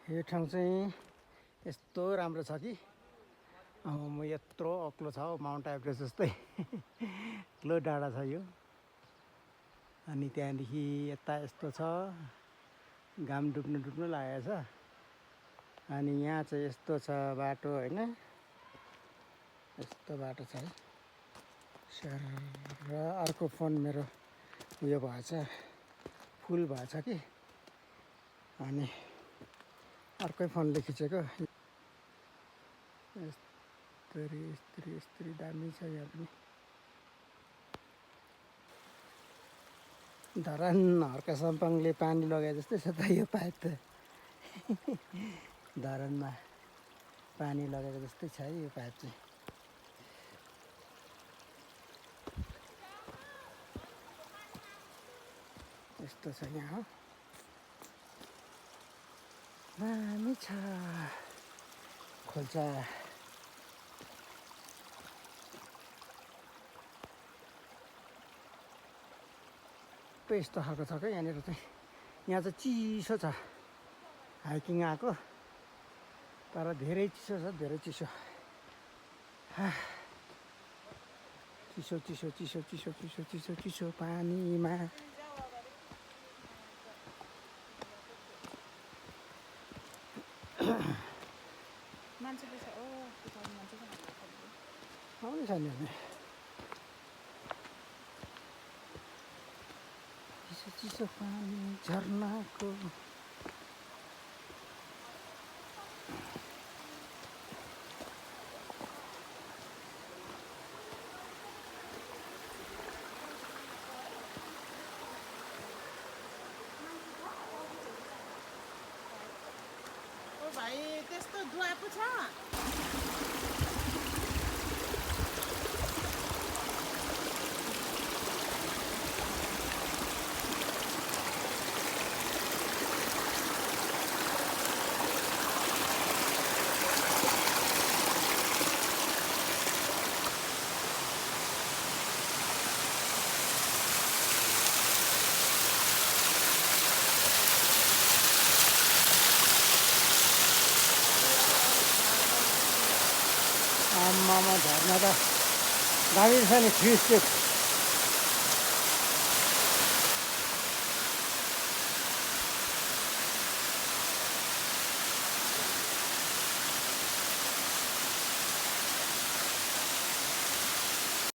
यो ठाउँ चाहिँ यस्तो राम्रो छ कि म यत्रो अग्लो छ माउन्ट एभरेस्ट जस्तै ठुलो डाँडा छ यो। अनि त्यहाँदेखि यता यस्तो छ, घाम डुब्नु लागेको छ। अनि यहाँ चाहिँ यस्तो छ बाटो होइन, यस्तो बाटो छ है। र अर्को फोन मेरो उयो भएछ, फुल भएछ कि, अनि अर्कै फोनले खिचेको। यस्तरी दामी छ यहाँ पनि। धरान हर्का सम्पाङले पानी लगाए जस्तै छ त यो पाइप त। धरानमा पानी लगेको जस्तै छ है यो पाइप चाहिँ। यस्तो छ यहाँ हो, दामी छ खोल्सा। यस्तो खालको छ क्या यहाँनिर चाहिँ। यहाँ चाहिँ चिसो छ, हाइकिङ आएको तर धेरै चिसो छ, धेरै चिसो। चिसो चिसो चिसो चिसो चिसो चिसो चिसो पानीमा। आउँदैछ नि अनि चिसो चिसो पानी झर्नाको। भाइ त्यस्तो दुवा पो छ। आमामा झर्ना त दामी छ नि, फ्री स्टेप।